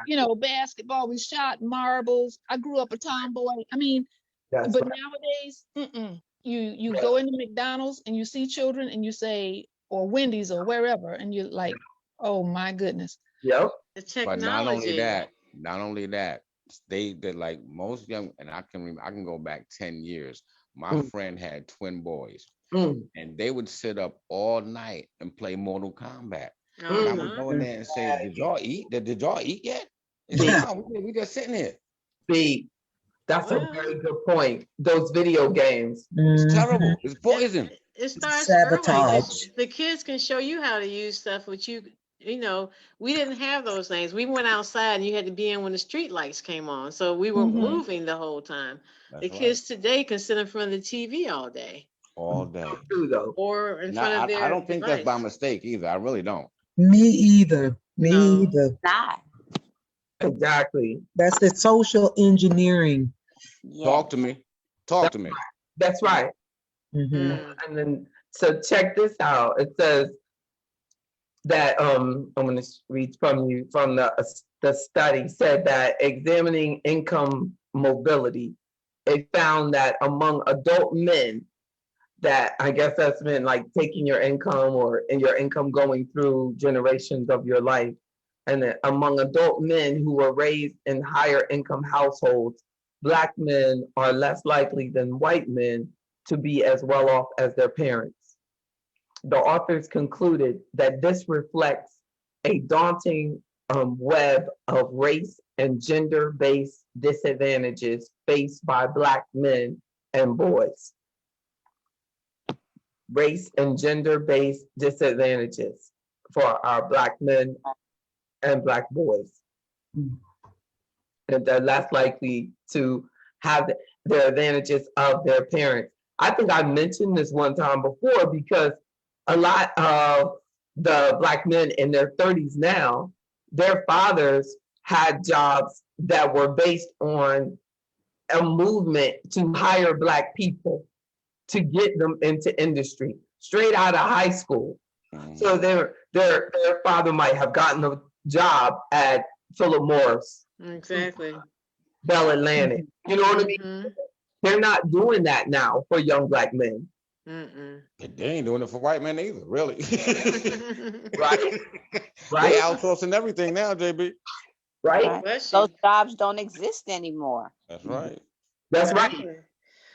you know, basketball, we shot marbles. I grew up a tomboy. I mean, but nowadays, you go into McDonald's and you see children and you say, or Wendy's or wherever, and you're like, oh my goodness. Yep. The technology. But not only that, they like most young, and I can go back 10 years. My friend had twin boys, and they would sit up all night and play Mortal Kombat. And I would go in there and say, "Did y'all eat? Did y'all eat yet?" And say, "No, we just sitting here." That's a very good point. Those video games. It's terrible. It's poison. It starts sabotage. early. The kids can show you how to use stuff, which you know, we didn't have those things. We went outside and you had to be in when the street lights came on. So we were moving the whole time. The kids today can sit in front of the TV all day. All day. Or in front of their I don't think device. that's by mistake either. I really don't. Me either. Me either. Not. Exactly. That's the social engineering. Yes. Talk to me. Talk to me. That's right. And then, so check this out. It says that I'm going to read from the study said that examining income mobility, it found that among adult men, that I guess that's been like taking your income and your income going through generations of your life, and that among adult men who were raised in higher income households, Black men are less likely than white men to be as well off as their parents. The authors concluded that this reflects a daunting web of race and gender-based disadvantages faced by Black men and boys. Race and gender-based disadvantages for our Black men and Black boys. And they're less likely to have the advantages of their parents. I think I mentioned this one time before, because a lot of the Black men in their 30s now, their fathers had jobs that were based on a movement to hire Black people to get them into industry straight out of high school. So their father might have gotten a job at Philip Morris. Exactly. Bell Atlantic. You know what I mean? They're not doing that now for young Black men. They ain't doing it for white men either, really. Right. They outsourcing everything now, JB. Right. Those jobs don't exist anymore. That's right. That's right.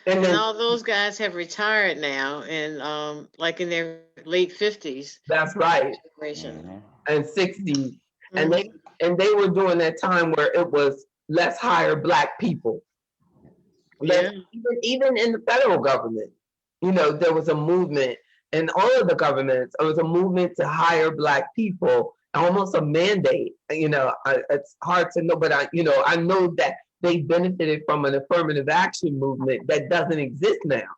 And all those guys have retired now, and like in their late 50s. That's right. And 60s. And they were during that time where it was let's hire Black people. Even in the federal government, you know, there was a movement in all of the governments. It was a movement to hire Black people, almost a mandate. You know, it's hard to know, but I know that they benefited from an affirmative action movement that doesn't exist now.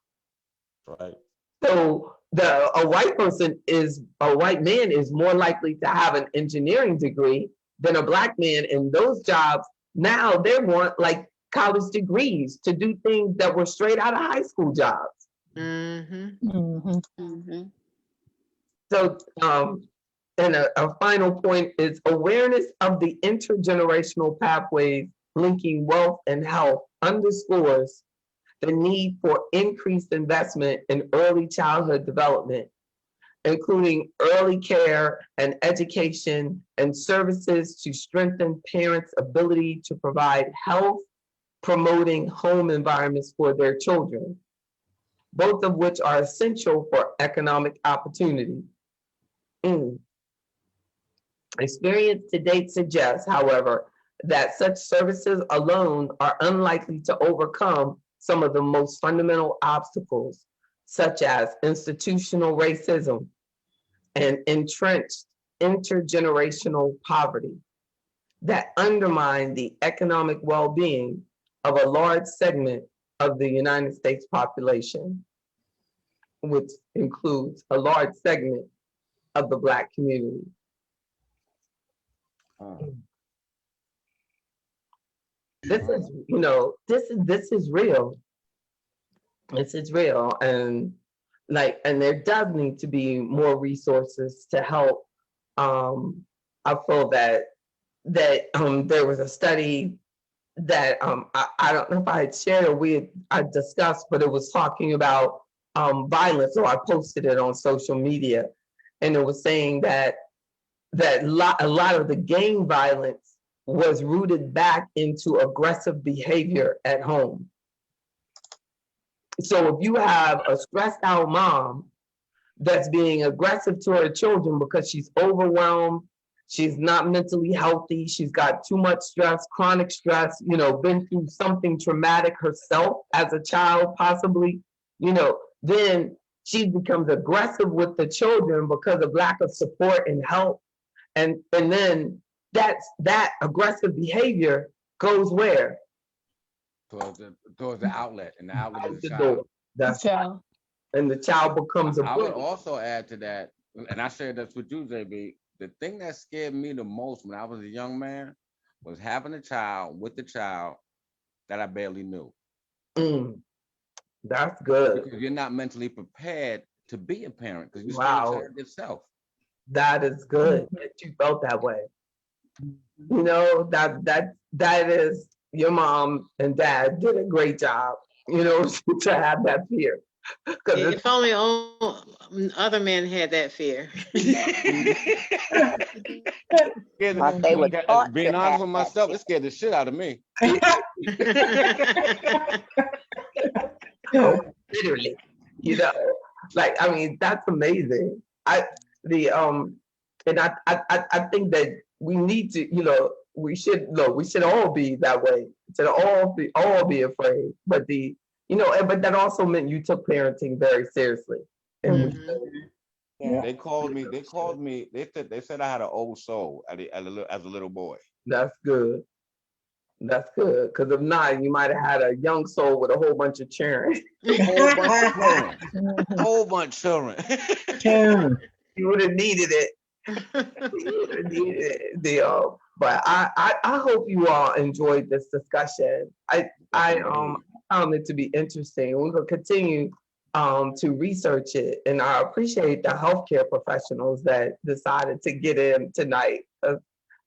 Right. So a white man is more likely to have an engineering degree than a Black man, and those jobs now they want like college degrees to do things that were straight out of high school jobs. So, and a final point is awareness of the intergenerational pathways linking wealth and health underscores the need for increased investment in early childhood development, including early care and education and services to strengthen parents' ability to provide health promoting home environments for their children, both of which are essential for economic opportunity. Experience to date suggests, however, that such services alone are unlikely to overcome some of the most fundamental obstacles, such as institutional racism and entrenched intergenerational poverty, that undermine the economic well-being of a large segment of the United States population, which includes a large segment of the Black community. This is, you know, this is real. This is real, and there does need to be more resources to help. I feel that there was a study that I don't know if I had shared or I discussed, but it was talking about violence. So I posted it on social media, and it was saying that a lot of the gang violence was rooted back into aggressive behavior at home. So if you have a stressed out mom that's being aggressive to her children because she's overwhelmed, she's not mentally healthy, she's got too much stress, chronic stress, you know, been through something traumatic herself as a child, possibly, you know, then she becomes aggressive with the children because of lack of support and help. And then that aggressive behavior goes where? Towards the outlet, and the outlet is the child. Door. That's right. And the child becomes I would also add to that, and I shared this with you, JB, the thing that scared me the most when I was a young man was having a child with the child that I barely knew. That's good. Because you're not mentally prepared to be a parent because you're wow. still a child yourself. That is good that you felt that way. You know, that is, your mom and dad did a great job, you know, to have that fear. If only other men had that fear. Being honest with myself, it scared the shit out of me. Oh, literally, you know, like, I mean, that's amazing. I think that we need to, you know, we should all be that way. Should all be afraid. But but that also meant you took parenting very seriously. And They called me. They said I had an old soul as a little boy. That's good. That's good. Because if not, you might have had a young soul with a whole bunch of children. Whole bunch of children. You would have needed it. You would have needed it. But I hope you all enjoyed this discussion. I found it to be interesting. We're gonna continue to research it, and I appreciate the healthcare professionals that decided to get in tonight.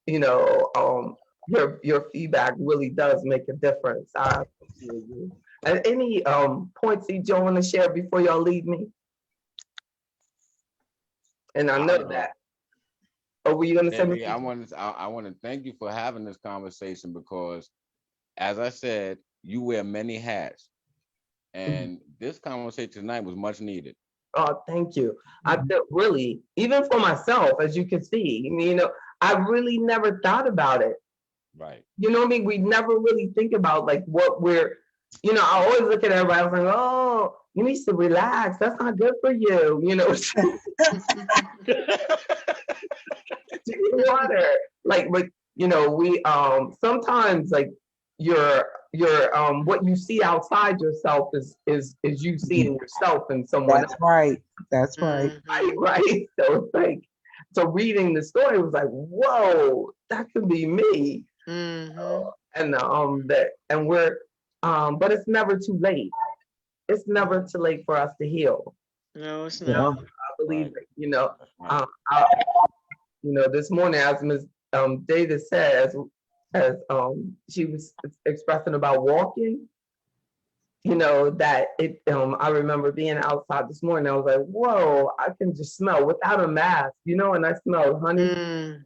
You know, your feedback really does make a difference. I appreciate you. And any points that you want to share before y'all leave me? And I know that. Or were you going to say? Yeah, I want to thank you for having this conversation because, as I said, you wear many hats, and this conversation tonight was much needed. Oh, thank you. I feel really, even for myself, as you can see, you know, I really never thought about it. Right. You know what I mean? We never really think about like what we're, you know, I always look at everybody, I was like, oh, you need to relax. That's not good for you, you know. Water. Like, but you know, we sometimes like your what you see outside yourself is you seeing yourself in someone else. Right. That's right. Right. So it's like, so reading the story was like, whoa, that could be me. And we're but it's never too late. It's never too late for us to heal. No, it's not. I believe it, you know. You know, this morning, as Ms. Davis said, as she was expressing about walking, you know, that it, I remember being outside this morning, I was like, whoa, I can just smell without a mask, you know, and I smelled honey and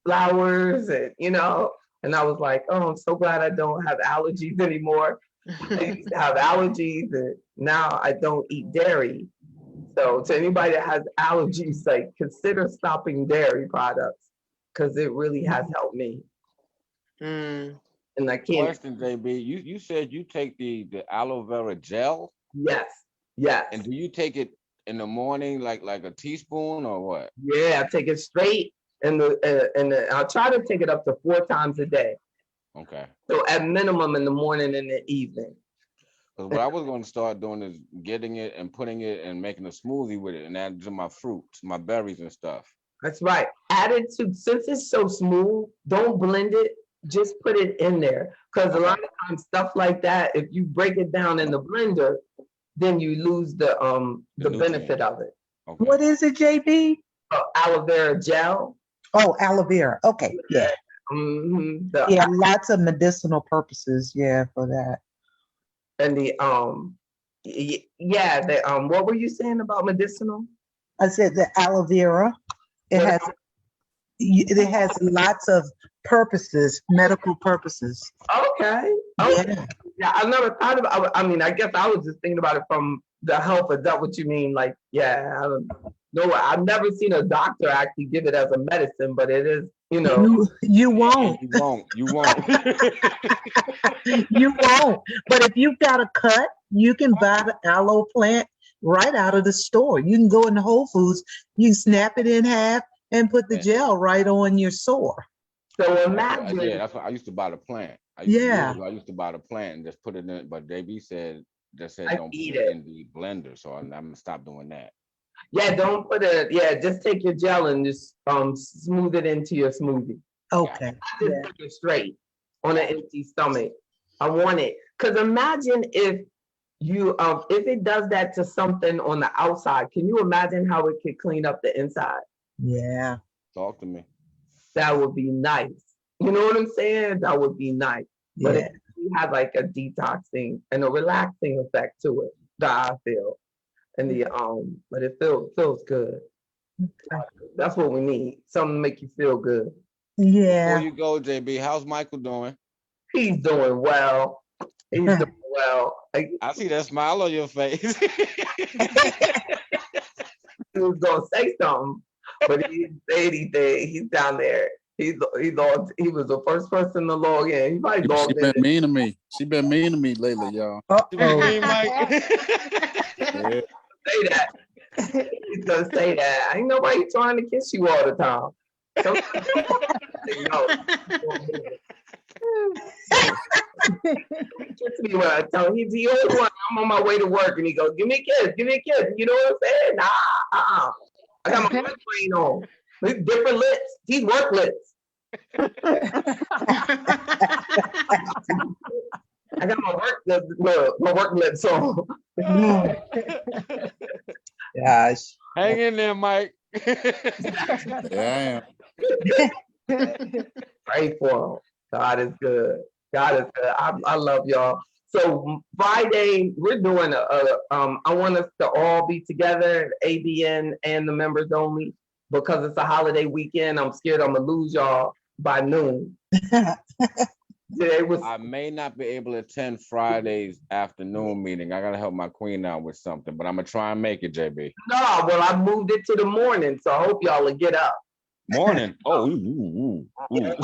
flowers and, you know, And I was like, oh, I'm so glad I don't have allergies anymore. I used to have allergies, and now I don't eat dairy. So to anybody that has allergies, like consider stopping dairy products because it really has helped me. Mm. And I can't. Question, JB. You said you take the aloe vera gel, Yes, yes. and do you take it in the morning, like a teaspoon, or what? Yeah, I take it straight, and I'll try to take it up to 4 times a day. Okay. So at minimum in the morning and the evening. Because what I was going to start doing is getting it and putting it and making a smoothie with it and add to my fruits, my berries and stuff. That's right. Add it to, since it's so smooth, don't blend it, just put it in there. Because a lot of times stuff like that, if you break it down in the blender, then you lose the benefit of it. Okay. What is it, JB? Aloe vera gel. Oh, aloe vera. Okay, yeah. Mm-hmm. Yeah, lots of medicinal purposes, yeah, for that. And the what were you saying about medicinal? I said the aloe vera. It has lots of purposes, medical purposes. Okay. Yeah. Yeah, I never thought about. I mean, I guess I was just thinking about it from the health. Is that what you mean? Like, yeah, I don't know. I've never seen a doctor actually give it as a medicine, but it is, you know. You won't. You won't. You won't. You won't. But if you've got a cut, you can buy the aloe plant right out of the store. You can go into Whole Foods, you can snap it in half and put the gel right on your sore. So imagine. Yeah, that's what I used to buy the plant. I used to buy the plant and just put it in. But JB said don't put it in the blender, so I'm gonna stop doing that. Yeah, don't put it. Yeah, just take your gel and just smooth it into your smoothie. Okay. Just take it straight on an empty stomach. I want it because imagine if you if it does that to something on the outside. Can you imagine how it could clean up the inside? Yeah. Talk to me. That would be nice. You know what I'm saying? That would be nice. Yeah. But it has like a detoxing and a relaxing effect to it that I feel. And the but it feels good. That's what we need. Something to make you feel good. Yeah. Before you go, JB, how's Michael doing? He's doing well. He's doing well. I see that smile on your face. He was gonna say something, but he didn't say anything. He's down there. He was the first person to log in. He probably logged in. She been mean to me. She been mean to me lately, y'all. Yeah. Say that. He's gonna say that. Ain't nobody trying to kiss you all the time. Kiss me when I tell him he's the only one. I'm on my way to work and he goes, "Give me a kiss, give me a kiss." You know what I'm saying? Nah, I got my work brain on. He's different lips. He's work lips. I got my work lips on. Gosh. Hang in there, Mike. Yeah, I am. Pray for him. God is good. God is good. I love y'all. So Friday, we're doing I want us to all be together, ABN and the members only, because it's a holiday weekend. I'm scared I'm gonna lose y'all by noon. I may not be able to attend Friday's afternoon meeting. I gotta help my queen out with something, but I'm gonna try and make it, JB. No, well, I moved it to the morning, so I hope y'all will get up. Morning. Oh, Wait a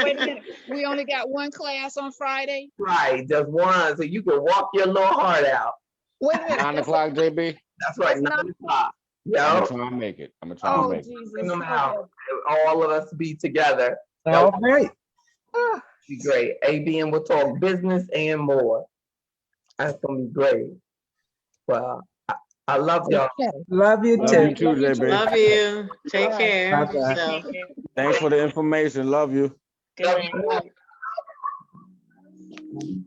minute. We only got one class on Friday? Right, just one, so you can walk your little heart out. Wait a minute. 9 o'clock, JB. That's right, 9 o'clock. I'm gonna try and make it. I'm gonna try and make it. Bring them out. All of us be together. All right. Be great. ABN will talk business and more. That's gonna be great. Well, I love y'all. Love you Love too. you too, JB. Love you. Take care. Bye-bye. So, Thanks for the information. Love you. Good night.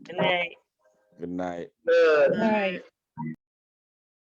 Good night. Good night. Good. All right.